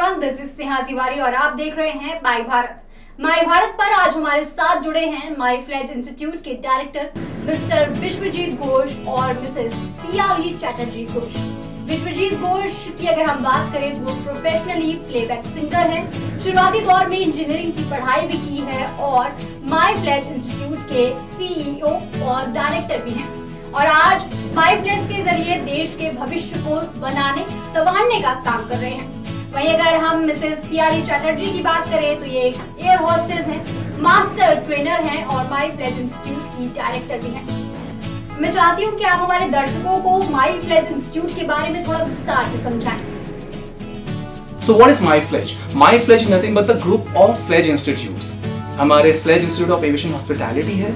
Everyone, this is Sneha Tiwari और आप देख रहे हैं माई भारत। माई भारत पर आज हमारे साथ जुड़े हैं माई फ्लेज इंस्टीट्यूट के डायरेक्टर मिस्टर विश्वजीत घोष और मिसेस पियाली चैटर्जी घोष। विश्वजीत घोष की अगर हम बात करें तो वो प्रोफेशनली प्लेबैक सिंगर है। शुरुआती दौर में इंजीनियरिंग की पढ़ाई भी की है और माई फ्लेज इंस्टीट्यूट के CEO और डायरेक्टर भी हैं और आज माई फ्लेज के जरिए देश के भविष्य को बनाने संवारने का काम कर रहे हैं। वहीं अगर हम मिसेस पियाली चैटर्जी की बात करें तो ये एक एयर होस्टेस हैं, मास्टर ट्रेनर हैं और माई फ्लेज इंस्टीट्यूट की डायरेक्टर भी हैं। मैं चाहती हूँ कि आप हमारे दर्शकों को माई फ्लेज इंस्टीट्यूट के बारे में थोड़ा विस्तार से समझाएं। So what is MyFledge? MyFledge is nothing but the group of Fledge Institutes. हमारे Fledge Institute of Aviation Hospitality है,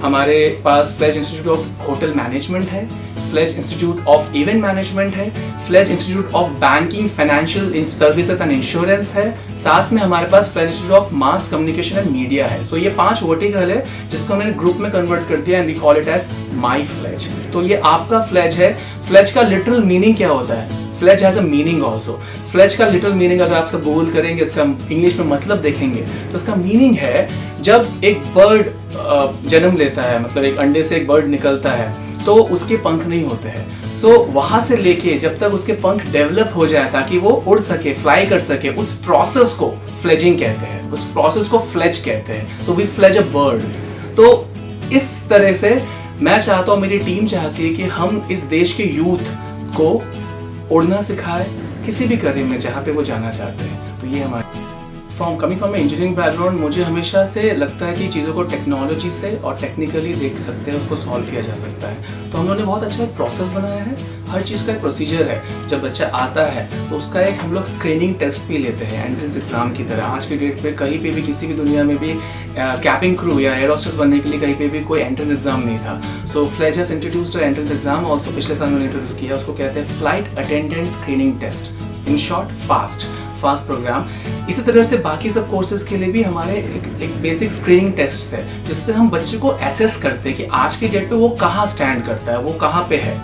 हमारे पास Fledge Institute of Hotel Management है, Fledge Institute of Event Management है, Fledge Institute of Banking, Financial Services and Insurance है, साथ में हमारे पास Fledge Institute of Mass Communication and Media है। So ये 5 वर्टिकल है जिसको हमने ग्रुप में कन्वर्ट कर दिया and we call it as MyFledge। तो ये आपका Fledge है। Fledge का लिटरल मीनिंग क्या होता है? Fledge has a meaning also. Fledge का लिटिल मीनिंग अगर आप सब गूगल करेंगे, इसका इंग्लिश में मतलब देखेंगे तो इसका मीनिंग है जब एक बर्ड जन्म लेता है, मतलब एक अंडे से एक बर्ड निकलता है तो उसके पंख नहीं होते हैं। सो वहां से लेके जब तक उसके पंख डेवलप हो जाए ताकि वो उड़ सके, फ्लाई कर सके, उस प्रोसेस को फ्लेजिंग कहते हैं, उस प्रोसेस को फ्लेज कहते हैं। So we fledge a bird. तो इस तरह से मैं चाहता हूँ, मेरी टीम चाहती है कि हम इस देश के यूथ को उड़ना सिखाए किसी भी करियर में जहाँ पे वो जाना चाहते हैं। तो ये हमारे कमिंग फ्रॉम इंजीनियरिंग बैकग्राउंड, मुझे हमेशा से लगता है कि चीज़ों को टेक्नोलॉजी से और टेक्निकली देख सकते हैं, उसको सॉल्व किया जा सकता है। तो हम लोगों ने बहुत अच्छा प्रोसेस बनाया है। हर चीज़ का एक प्रोसीजर है। जब बच्चा आता है तो उसका एक हम लोग स्क्रीनिंग टेस्ट भी लेते हैं एंट्रेंस एग्जाम की तरह। आज की डेट पे कहीं पे भी किसी भी दुनिया में भी कैबिन क्रू या एयर होस्टेस बनने के लिए कहीं पे भी कोई एंट्रेंस एग्जाम नहीं था। सो फ्लेज has introduced entrance exam also. पिछले साल मैंने इंट्रोड्यूस किया, उसको कहते हैं flight attendant screening test, in short FAST programme. इसी तरह से बाकी सब कोर्सेज के लिए भी हमारे एक बेसिक स्क्रीनिंग टेस्ट है जिससे हम बच्चे को एसेस करते हैं कि आज की डेट पे वो कहाँ स्टैंड करता है, वो कहाँ पे है।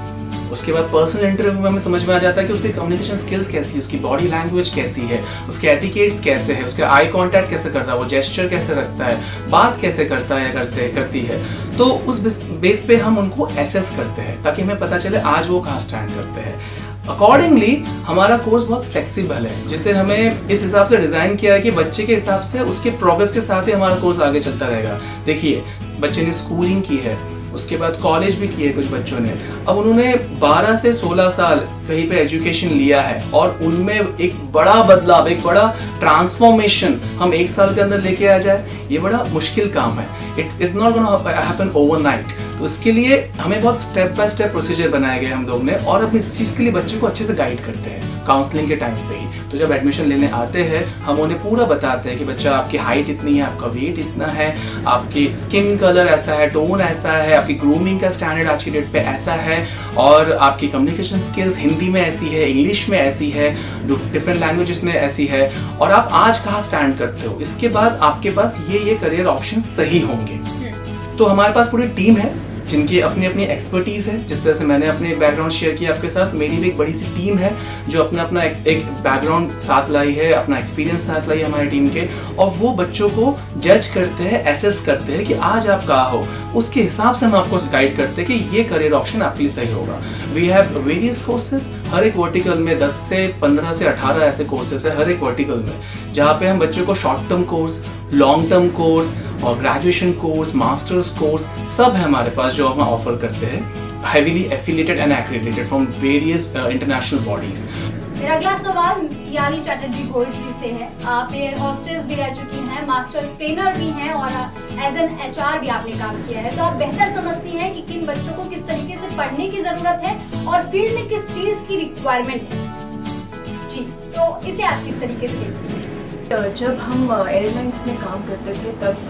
उसके बाद पर्सनल इंटरव्यू में हमें समझ में आ जाता है कि उसकी कम्युनिकेशन स्किल्स कैसी है, उसकी बॉडी लैंग्वेज कैसी है, उसके एटिकेट्स कैसे है, उसके आई कांटेक्ट कैसे करता है, वो जेस्चर कैसे रखता है, बात कैसे करता है करती है। तो उस बेस पे हम उनको एसेस करते हैं ताकि हमें पता चले आज वो कहाँ स्टैंड करते हैं। अकॉर्डिंगली हमारा कोर्स बहुत फ्लेक्सिबल है, जिसे हमें इस हिसाब से डिज़ाइन किया है कि बच्चे के हिसाब से उसके प्रोग्रेस के साथ ही हमारा कोर्स आगे चलता रहेगा। देखिए, बच्चे ने स्कूलिंग की है, उसके बाद कॉलेज भी किए कुछ बच्चों ने, अब उन्होंने 12 से 16 साल कहीं पे एजुकेशन लिया है और उनमें एक बड़ा बदलाव, एक बड़ा ट्रांसफॉर्मेशन हम 1 साल के अंदर लेके आ जाए, ये बड़ा मुश्किल काम है। It's not gonna happen overnight. तो इसके लिए हमें बहुत स्टेप बाय स्टेप प्रोसीजर बनाए गए हम लोग ने और अपनी इस चीज़ के लिए बच्चे को अच्छे से गाइड करते हैं काउंसलिंग के टाइम पे ही। तो जब एडमिशन लेने आते हैं हम उन्हें पूरा बताते हैं कि बच्चा आपकी हाइट इतनी है, आपका वेट इतना है, आपकी स्किन कलर ऐसा है, टोन ऐसा है, आपकी ग्रूमिंग का स्टैंडर्ड आज की डेट पे ऐसा है और आपकी कम्युनिकेशन स्किल्स हिंदी में ऐसी है, इंग्लिश में ऐसी है, डिफरेंट लैंग्वेजेस में ऐसी है और आप आज कहाँ स्टैंड करते हो। इसके बाद आपके पास ये करियर ऑप्शन सही होंगे। तो हमारे पास पूरी टीम है जिनकी अपनी अपनी एक्सपर्टीज है। जिस तरह से मैंने अपने बैकग्राउंड शेयर किया आपके साथ, मेरी भी एक बड़ी सी टीम है जो अपना एक बैकग्राउंड साथ लाई है, अपना एक्सपीरियंस साथ लाई है हमारी टीम के, और वो बच्चों को जज करते हैं, एसेस करते हैं कि आज आप कहाँ हो, उसके हिसाब से हम आपको गाइड करते हैं कि ये करियर ऑप्शन आपके लिए सही होगा। वी हैव वेरियस कोर्सेज, हर एक वर्टिकल में 10 से 15 से 18 ऐसे कोर्सेज है हर एक वर्टिकल में, जहाँ पे हम बच्चों को short term course, long term course और ग्रेजुएशन कोर्स, मास्टर्स कोर्स सब है हमारे पास जो हम ऑफर करते हैं, heavily affiliated and accredited from various international bodies. मेरा अगला सवाल पियाली चैटर्जी घोष जी से है। आप एयर होस्टेस भी रह चुकी हैं, मास्टर ट्रेनर भी हैं और एज एन HR भी आपने काम किया है, तो आप बेहतर समझती हैं कि किन बच्चों को किस तरीके से पढ़ने की जरूरत है और फील्ड में किस चीज की रिक्वायरमेंट है जी, तो इसे आप किस तरीके से देखती हैं? जब हम एयरलाइंस में काम करते थे तब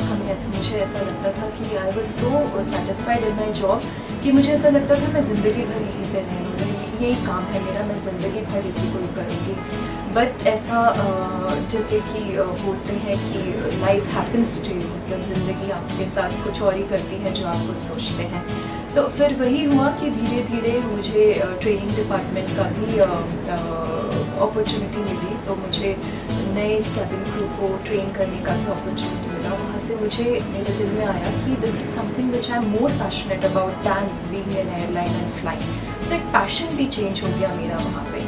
मुझे ऐसा लगता था कि I was so satisfied in my job कि मुझे ऐसा लगता था मैं ज़िंदगी भर यहीं पे रहूँगी, यही काम है मेरा, मैं ज़िंदगी भर इसी को करूँगी। बट ऐसा जैसे कि बोलते हैं कि लाइफ हैपन्स टू यू, मतलब ज़िंदगी आपके साथ कुछ और ही करती है जो आप कुछ सोचते हैं। तो फिर वही हुआ कि धीरे धीरे मुझे ट्रेनिंग डिपार्टमेंट का भी अपॉर्चुनिटी मिली, तो मुझे नए कैबिन क्रू को ट्रेन करने का भी अपॉर्चुनिटी मिला। वहाँ से मुझे मेरे दिल में आया कि this is something which I am more passionate about than being an airline and flying. So एक पैशन भी चेंज हो गया मेरा वहाँ पे।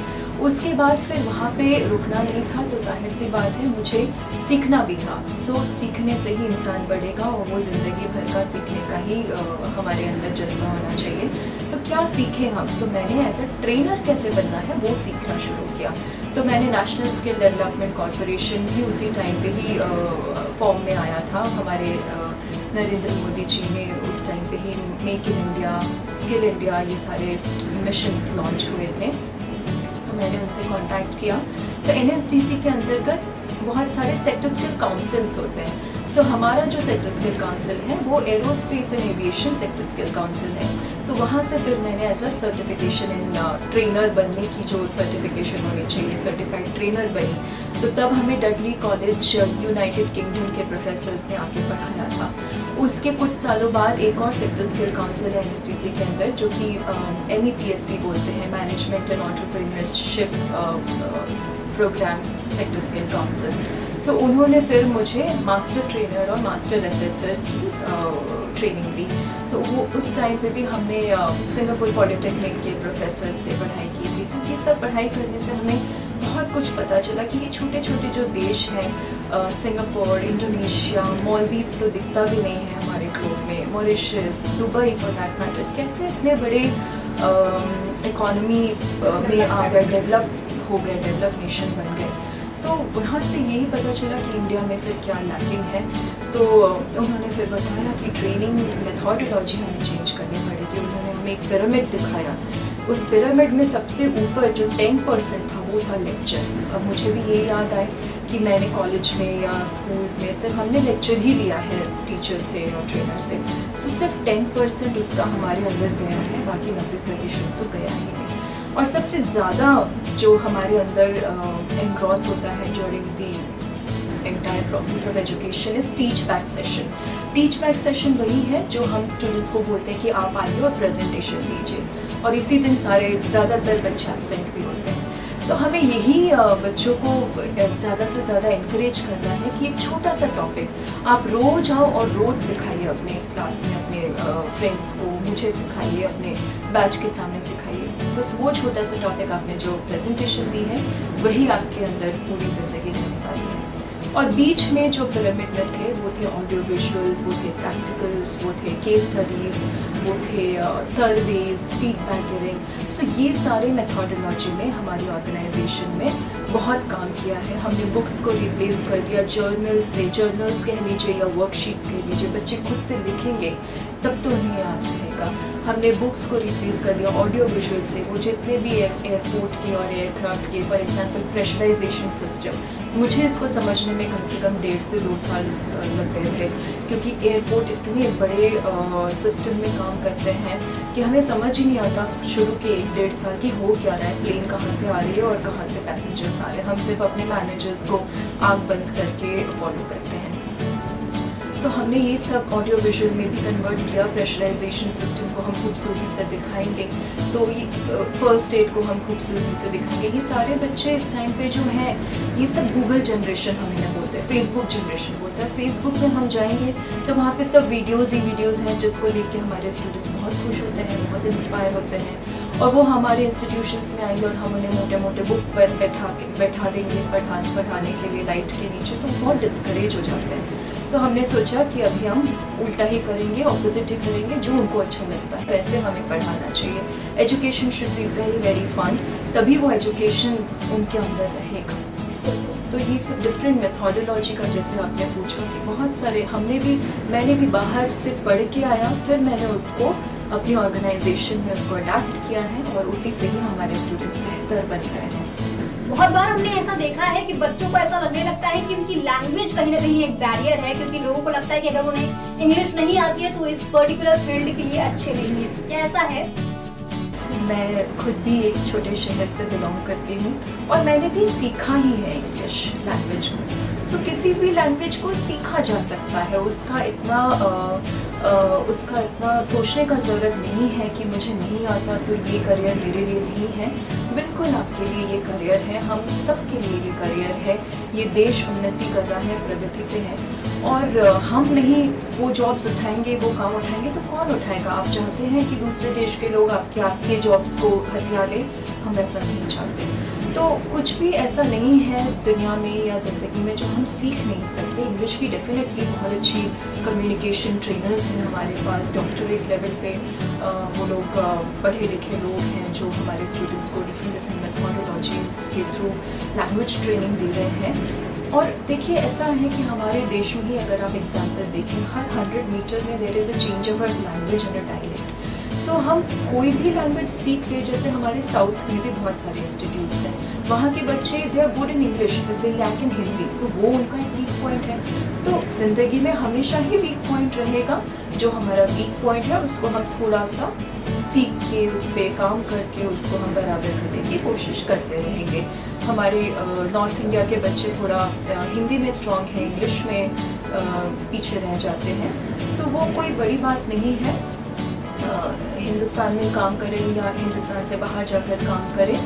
उसके बाद फिर वहाँ पे रुकना नहीं था, तो जाहिर सी बात है मुझे सीखना भी था। सो सीखने से ही इंसान बढ़ेगा और वो ज़िंदगी भर का सीखने का ही हमारे अंदर जज्बा होना चाहिए। तो क्या सीखे हम, तो मैंने एज अ ट्रेनर कैसे बनना है वो सीखना शुरू किया। तो मैंने नेशनल स्किल डेवलपमेंट कॉरपोरेशन भी उसी टाइम पे ही फॉर्म में आया था। हमारे नरेंद्र मोदी जी ने उस टाइम पे ही make in India, skill India, ये सारे मिशंस लॉन्च हुए थे, तो मैंने उनसे कांटेक्ट किया। सो NSDC के अंतर्गत बहुत सारे सेक्टर स्किल काउंसिल्स होते हैं। सो हमारा जो सेक्टर स्किल काउंसिल है वो aerospace and aviation sector skill council है। तो वहाँ से फिर मैंने as a certification in trainer बनने की जो सर्टिफिकेशन होनी चाहिए, सर्टिफाइड ट्रेनर बनी। तो तब हमें डडली कॉलेज यूनाइटेड किंगडम के प्रोफेसर्स ने आके पढ़ाया था। उसके कुछ सालों बाद एक और सेक्टर स्किल काउंसिल है NSDC के अंदर, जो कि MEPSC बोलते हैं, management and entrepreneurship programme sector skill council. So उन्होंने फिर मुझे मास्टर ट्रेनर और मास्टर असेसर की ट्रेनिंग दी। तो वो उस टाइम पे भी हमने सिंगापुर पॉलिटेक्निक के प्रोफेसर से पढ़ाई की थी। तो ये सब पढ़ाई करने से हमें बहुत कुछ पता चला कि ये छोटे छोटे जो देश हैं, सिंगापुर, इंडोनेशिया, मालदीव्स तो दिखता भी नहीं है हमारे ग्लोब में, Mauritius, Dubai for that matter, कैसे इतने बड़े इकॉनमी में आ गए, डेवलप हो गए, डेवलप नेशन बन गए। तो वहाँ से यही पता चला कि इंडिया में फिर क्या लैकिंग है। तो उन्होंने फिर बताया कि ट्रेनिंग मेथोडोलॉजी हमें चेंज करनी पड़ेगी। उन्होंने हमें एक पिरामिड दिखाया। उस पिरामिड में सबसे ऊपर जो 10% था वो था लेक्चर। अब मुझे भी ये याद आए कि मैंने कॉलेज में या स्कूल्स में सिर्फ हमने लेक्चर ही लिया है टीचर से और ट्रेनर से। सो सिर्फ 10% उसका हमारे अंदर गया है, बाकी 90% तो गया ही नहीं। और सबसे ज़्यादा जो हमारे अंदर एनक्रॉस होता है during the entire process of education is teach back session. Teach back session वही है जो हम स्टूडेंट्स को बोलते हैं कि आप आइए और प्रेजेंटेशन दीजिए, और इसी दिन सारे ज़्यादातर बच्चे एब्सेंट भी होते हैं। तो हमें यही बच्चों को ज़्यादा से ज़्यादा इनकरेज करना है कि एक छोटा सा टॉपिक आप रोज़ आओ और रोज़ सिखाइए अपने क्लास में, अपने फ्रेंड्स को, मुझे सिखाइए, अपने बैच के सामने सिखाइए। बस वो छोटा सा टॉपिक आपने जो प्रेजेंटेशन दी है वही आपके अंदर पूरी ज़िंदगी रहने वाली है। और बीच में जो पिरामिड में थे वो थे ऑडियो विजुअल, वो थे प्रैक्टिकल्स, वो थे केस स्टडीज़, वो थे सर्वेज, फीडबैक गिविंग। सो ये सारे मेथोडोलॉजी में हमारी ऑर्गेनाइजेशन में बहुत काम किया है। हमने बुक्स को रिप्लेस कर दिया जर्नल्स से, जर्नल्स कह लीजिए या वर्कशीट्स कह लीजिए, बच्चे खुद से लिखेंगे तब तो उन्हें याद रहेगा। हमने बुक्स को रिप्लेस कर दिया ऑडियो विजुअल से। वो जितने भी एयरपोर्ट के और एयरक्राफ्ट के, फॉर एग्जांपल प्रेशराइजेशन सिस्टम, मुझे इसको समझने में कम से कम 1.5 से 2 साल लग गए थे, क्योंकि एयरपोर्ट इतने बड़े सिस्टम में काम करते हैं कि हमें समझ ही नहीं आता शुरू के 1-1.5 साल की हो क्या रहा है, प्लेन कहाँ से आ रही है और कहाँ से पैसेंजर्स आ रहे हैं। हम सिर्फ अपने मैनेजर्स को आँख बंद करके फॉलो करते हैं। तो हमने ये सब ऑडियो विजुअल में भी कन्वर्ट किया। प्रेशराइजेशन सिस्टम को हम खूबसूरती से दिखाएंगे, तो ये फर्स्ट एड को हम खूबसूरती से दिखाएंगे। ये सारे बच्चे इस टाइम पे जो हैं, ये सब गूगल जनरेशन हम इन्हें बोलते हैं, फेसबुक जनरेशन बोलते हैं। फेसबुक में हम जाएंगे तो वहाँ पे सब वीडियोज़ ही वीडियोज़ हैं, जिसको देख के हमारे स्टूडेंट्स बहुत खुश होते हैं, बहुत इंस्पायर होते हैं, और वो हमारे इंस्टीट्यूशंस में आएंगे और हम उन्हें मोटे मोटे बुक पर बैठा देंगे पढ़ाने के लिए लाइट के नीचे, तो बहुत डिस्करेज हो जाते हैं। तो हमने सोचा कि अभी हम उल्टा ही करेंगे, ऑपोजिट ही करेंगे, जो उनको अच्छा लगता है वैसे हमें पढ़ाना चाहिए। Education should be very very fun, तभी वो एजुकेशन उनके अंदर रहेगा। तो ये सब डिफरेंट मेथोडोलॉजी का, जैसे आपने पूछा कि बहुत सारे मैंने भी बाहर से पढ़ के आया, फिर मैंने उसको अपनी ऑर्गेनाइजेशन में उसको अडैप्ट किया है, और उसी से ही हमारे स्टूडेंट्स बेहतर बन रहे हैं। बहुत बार हमने ऐसा देखा है कि बच्चों को ऐसा लगने लगता है कि उनकी लैंग्वेज कहीं ना कहीं एक बैरियर है, क्योंकि लोगों को लगता है कि अगर उन्हें इंग्लिश नहीं आती है तो इस पर्टिकुलर फील्ड के लिए अच्छे नहीं है। क्या ऐसा है? मैं खुद भी एक छोटे शहर से बिलोंग करती हूँ, और मैंने भी सीखा ही है इंग्लिश लैंग्वेज को। सो किसी भी लैंग्वेज को सीखा जा सकता है, उसका इतना उसका इतना सोचने का ज़रूरत नहीं है कि मुझे नहीं आता तो ये करियर मेरे लिए नहीं है। बिल्कुल आपके लिए ये करियर है, हम सब के लिए ये करियर है। ये देश उन्नति कर रहा है, प्रगति पे है, और हम नहीं वो जॉब्स उठाएंगे, वो काम उठाएंगे तो कौन उठाएगा? आप चाहते हैं कि दूसरे देश के लोग आपके जॉब्स को हथिया लें? हम ऐसा नहीं चाहते। तो कुछ भी ऐसा नहीं है दुनिया में या ज़िंदगी में जो हम सीख नहीं सकते। इंग्लिश की डेफिनेटली बहुत अच्छी कम्युनिकेशन ट्रेनर्स हैं हमारे पास, डॉक्टरेट लेवल पे वो लोग पढ़े लिखे लोग हैं जो हमारे स्टूडेंट्स को डिफरेंट मेथोडोलॉजीज़ के थ्रू लैंग्वेज ट्रेनिंग दे रहे हैं। और देखिए ऐसा है कि हमारे देश में ही अगर आप एग्जाम्पल देखें, हर 100 मीटर में there is a change of language and a dialect. So हम कोई भी लैंग्वेज सीख ले, जैसे हमारे साउथ में भी बहुत सारे इंस्टीट्यूट्स हैं, वहाँ के बच्चे they are good in English but they lack in Hindi, तो वो उनका एक वीक पॉइंट है। तो ज़िंदगी में हमेशा ही वीक पॉइंट रहेगा। जो हमारा वीक पॉइंट है उसको हम थोड़ा सा सीख के, उस पर काम करके उसको हम बराबर करने की कोशिश करते रहेंगे। हमारे नॉर्थ इंडिया के बच्चे थोड़ा हिंदी में स्ट्रॉन्ग हैं, इंग्लिश में पीछे रह जाते हैं, तो वो कोई बड़ी बात नहीं है। हिंदुस्तान में काम करें या हिंदुस्तान से बाहर जाकर काम करें,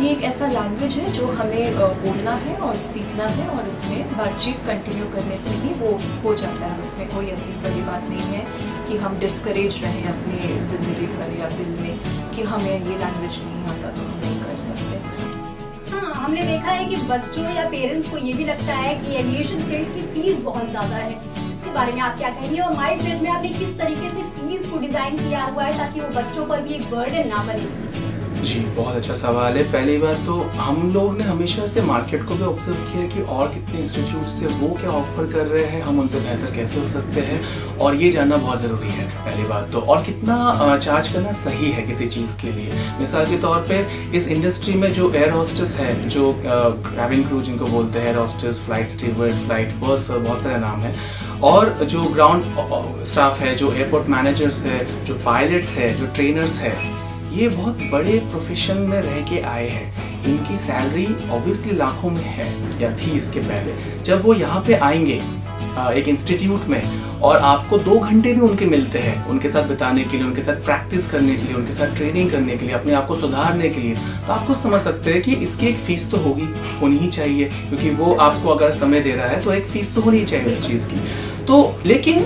ये एक ऐसा लैंग्वेज है जो हमें बोलना है और सीखना है, और इसमें बातचीत कंटिन्यू करने से ही वो हो जाता है। उसमें कोई ऐसी बड़ी बात नहीं है कि हम डिस्करेज रहें अपनी ज़िंदगी भर या दिल में कि हमें ये लैंग्वेज नहीं आता तो हम नहीं कर सकते। हाँ, हमने देखा है कि बच्चों या पेरेंट्स को ये भी लगता है कि एविएशन फील्ड की फीस बहुत ज़्यादा है। इसके बारे में आप क्या कहेंगे, और माई फ्लेज में आपने किस तरीके से फीस को डिज़ाइन किया हुआ है ताकि वो बच्चों पर भी एक बर्डन ना बने? जी, बहुत अच्छा सवाल है। पहली बात तो हम लोग ने हमेशा से मार्केट को भी ऑब्जर्व किया कि और कितने इंस्टीट्यूट से वो क्या ऑफर कर रहे हैं, हम उनसे बेहतर कैसे हो सकते हैं, और ये जानना बहुत ज़रूरी है पहली बात तो। और कितना चार्ज करना सही है किसी चीज़ के लिए। मिसाल के तौर पे इस इंडस्ट्री में जो एयर होस्टेस है, जो कैबिन क्रू जिनको बोलते हैं, air hostess, flight steward, flight purser, बहुत सारे नाम हैं, और जो ग्राउंड स्टाफ है, जो एयरपोर्ट मैनेजर्स है, जो पायलट्स है, जो ट्रेनर्स है, ये बहुत बड़े प्रोफेशन में रह के आए हैं। इनकी सैलरी ऑब्वियसली लाखों में है या थी इसके पहले। जब वो यहाँ पे आएंगे एक इंस्टीट्यूट में, और आपको 2 घंटे भी उनके मिलते हैं उनके साथ बिताने के लिए, उनके साथ प्रैक्टिस करने के लिए, उनके साथ ट्रेनिंग करने के लिए, अपने आप को सुधारने के लिए, तो आप खुद समझ सकते हैं कि इसकी एक फ़ीस तो होनी ही चाहिए, क्योंकि वो आपको अगर समय दे रहा है तो एक फ़ीस तो होनी चाहिए इस चीज़ की। तो लेकिन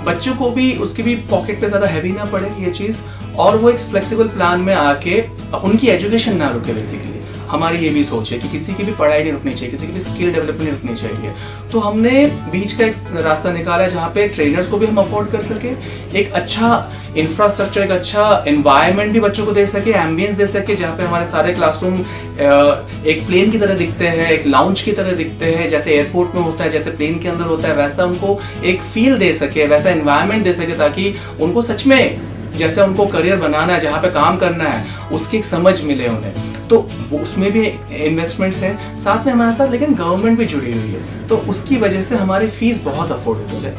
बच्चों को भी उसकी भी पॉकेट पे ज़्यादा हैवी ना पड़े ये चीज़, और वो एक फ्लेक्सिबल प्लान में आके उनकी एजुकेशन ना रुके। बेसिकली हमारी ये भी सोच है कि किसी की भी पढ़ाई नहीं रुकनी चाहिए, किसी की भी स्किल डेवलपमेंट नहीं रुकनी चाहिए। तो हमने बीच का एक रास्ता निकाला जहाँ पे ट्रेनर्स को भी हम अफोर्ड कर सके, एक अच्छा इंफ्रास्ट्रक्चर, एक अच्छा एनवायरनमेंट भी बच्चों को दे सके, एम्बियंस दे सके, जहाँ पे हमारे सारे क्लासरूम एक प्लेन की तरह दिखते हैं, एक लाउंज की तरह दिखते हैं, जैसे एयरपोर्ट में होता है, जैसे प्लेन के अंदर होता है, वैसा उनको एक फील दे सके, वैसा एनवायरनमेंट दे सके, ताकि उनको सच में जैसे उनको करियर बनाना है, जहाँ पे काम करना है, उसकी एक समझ मिले उन्हें। तो वो उसमें भी इन्वेस्टमेंट्स हैं साथ में हमारे साथ, लेकिन गवर्नमेंट भी जुड़ी हुई है, तो उसकी वजह से हमारी फीस बहुत अफोर्डेबल है।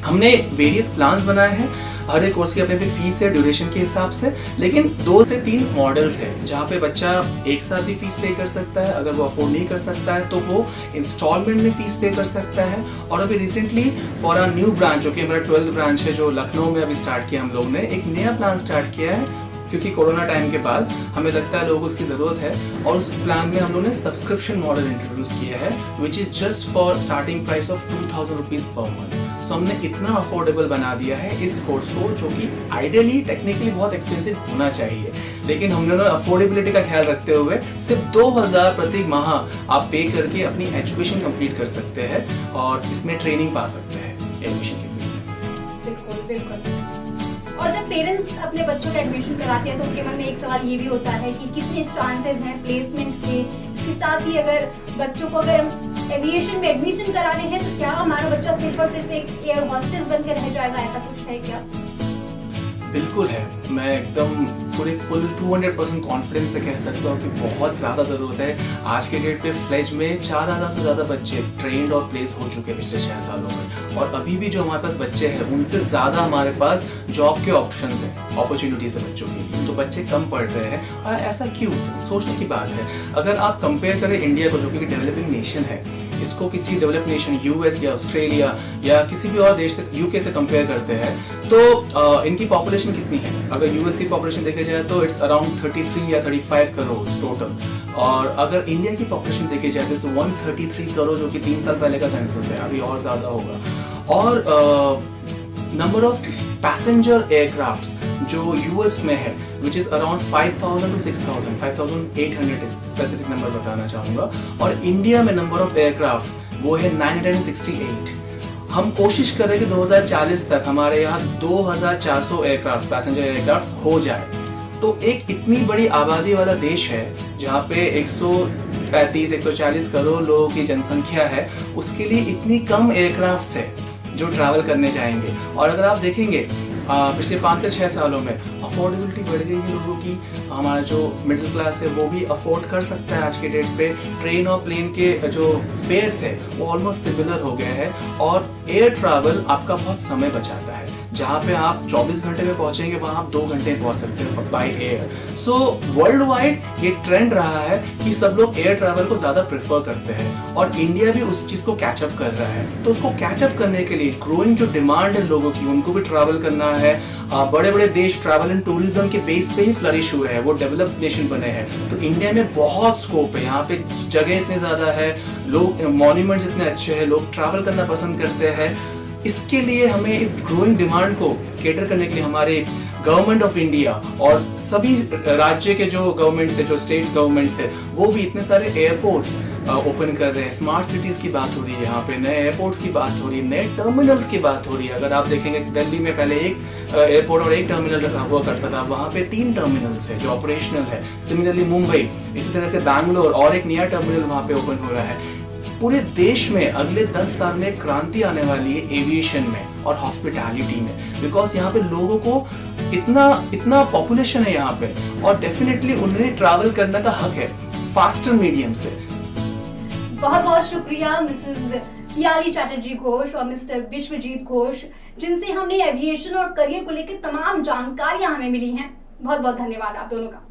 हमने वेरियस प्लान्स बनाए हैं, हर एक कोर्स की अपनी अपनी फीस है ड्यूरेशन के हिसाब से, लेकिन 2 से 3 मॉडल्स हैं जहाँ पे बच्चा एक साथ भी फीस पे कर सकता है। अगर वो अफोर्ड नहीं कर सकता है तो वो इंस्टॉलमेंट में फीस पे कर सकता है। और अभी recently for a new branch, जो कि हमारा 12th ब्रांच है, जो लखनऊ में अभी स्टार्ट किया हम लोग ने, एक नया प्लान स्टार्ट किया है, क्योंकि कोरोना टाइम के बाद हमें लगता है लोगों को उसकी ज़रूरत है, और उस प्लान में हम लोगों ने सब्सक्रिप्शन मॉडल इंट्रोड्यूस किया है, which is just for starting price of 2000 rupees per month. So हमने इतना अफोर्डेबल बना दिया है इस कोर्स को, जो कि आइडियली टेक्निकली बहुत एक्सपेंसिव होना चाहिए, लेकिन हम लोगों ने अफोर्डेबिलिटी का ख्याल रखते हुए सिर्फ 2000 प्रति माह आप पे करके अपनी एजुकेशन कंप्लीट कर सकते हैं, और इसमें ट्रेनिंग पा सकते हैं एडमिशन के फील्ड। बिल्कुल बिल्कुल। और जब पेरेंट्स अपने बच्चों का एडमिशन कराते हैं तो उनके मन में एक सवाल ये भी होता है कि कितने चांसेस हैं प्लेसमेंट के। इसके साथ ही अगर बच्चों को अगर एविएशन में एडमिशन कराने हैं तो क्या हमारा बच्चा सिर्फ और सिर्फ एक एयर होस्टेस बनकर रह जाएगा, ऐसा कुछ है क्या? बिल्कुल है। मैं एकदम पूरे फुल 200% कॉन्फिडेंस से कह सकता हूँ कि बहुत ज़्यादा ज़रूरत है। आज के डेट पे फ्लेज में 4000 से ज़्यादा बच्चे ट्रेंड और प्लेस हो चुके हैं पिछले 6 सालों में, और अभी भी जो हमारे पास बच्चे हैं उनसे ज़्यादा हमारे पास जॉब के ऑप्शंस हैं, अपॉर्चुनिटीज है बच्चों के लिए, तो बच्चे कम पढ़ रहे हैं। और ऐसा क्यों? सोचने की बात है। अगर आप कंपेयर करें इंडिया को, जो कि डेवलपिंग नेशन है, इसको किसी डेवलप्ड नेशन यूएस या ऑस्ट्रेलिया या किसी भी और देश से, यूके से कंपेयर करते हैं तो इनकी पॉपुलेशन कितनी है? अगर यूएस की पॉपुलेशन देखी जाए तो इट्स अराउंड 33 या 35 करोड़ टोटल, और अगर इंडिया की पॉपुलेशन देखी जाए तो 133 करोड़, जो कि 3 साल पहले का सेंसस है, अभी और ज्यादा होगा। और नंबर ऑफ पैसेंजर एयरक्राफ्ट जो यूएस में है which is around 5000 to 6000, 5800 specific number बताना चाहूंगा, और इंडिया में नंबर ऑफ एयरक्राफ्ट वो है 968। हम कोशिश कर रहे हैं कि 2040 तक हमारे यहाँ 2400 एयरक्राफ्ट, पैसेंजर एयरक्राफ्ट हो जाए। तो एक इतनी बड़ी आबादी वाला देश है जहाँ पे 135-140 करोड़ लोगों की जनसंख्या है, उसके लिए इतनी कम एयरक्राफ्ट है जो ट्रैवल करने जाएंगे। और अगर आप देखेंगे पिछले 5 से 6 सालों में अफोर्डेबिलिटी बढ़ गई है लोगों की, हमारा जो मिडिल क्लास है वो भी अफोर्ड कर सकता है आज के डेट पे। ट्रेन और प्लेन के जो फेयर्स है वो ऑलमोस्ट सिमिलर हो गए हैं, और एयर ट्रैवल आपका बहुत समय बचाता है। जहाँ पे आप 24 घंटे में पहुंचेंगे वहाँ आप 2 घंटे में पहुंच सकते हो by air. So world wide ये ट्रेंड रहा है कि सब लोग एयर ट्रैवल को ज्यादा प्रेफर करते हैं, और इंडिया भी उस चीज को कैचअप कर रहा है। तो उसको कैचअप करने के लिए ग्रोइंग जो डिमांड है लोगों की, उनको भी ट्रैवल करना है। बड़े बड़े देश ट्रैवल एंड टूरिज्म के बेस पे ही फ्लरिश हुए हैं, वो डेवलप्ड नेशन बने हैं। तो इंडिया में बहुत स्कोप है, यहाँ पे जगह इतने ज्यादा है, लोग मॉन्यूमेंट्स इतने अच्छे हैं, लोग ट्रैवल करना पसंद करते हैं। इसके लिए हमें इस ग्रोइंग डिमांड को कैटर करने के लिए हमारे गवर्नमेंट ऑफ इंडिया और सभी राज्य के जो गवर्नमेंट्स है, जो स्टेट गवर्नमेंट्स है, वो भी इतने सारे एयरपोर्ट्स ओपन कर रहे हैं। स्मार्ट सिटीज की बात हो रही है, यहाँ पे नए एयरपोर्ट्स की बात हो रही है, नए टर्मिनल्स की बात हो रही है। अगर आप देखेंगे दिल्ली में पहले एक एयरपोर्ट और एक टर्मिनल रखा हुआ करता था, वहाँ पे 3 टर्मिनल्स है जो ऑपरेशनल है। सिमिलरली मुंबई, इसी तरह से बैंगलोर और एक नया टर्मिनल वहाँ पे ओपन हो रहा है। पूरे देश में अगले 10 साल में क्रांति आने वाली है एविएशन में और हॉस्पिटैलिटी में, बिकॉज यहाँ पे लोगों को इतना पॉपुलेशन है यहाँ पे, और डेफिनेटली उन्हें ट्रैवल करने का हक है फास्टर मीडियम से। बहुत बहुत शुक्रिया मिसेस पियाली चैटर्जी घोष और मिस्टर विश्वजीत घोष, जिनसे हमने एविएशन और करियर को लेकर तमाम जानकारियां हमें मिली हैं। बहुत बहुत धन्यवाद आप दोनों का।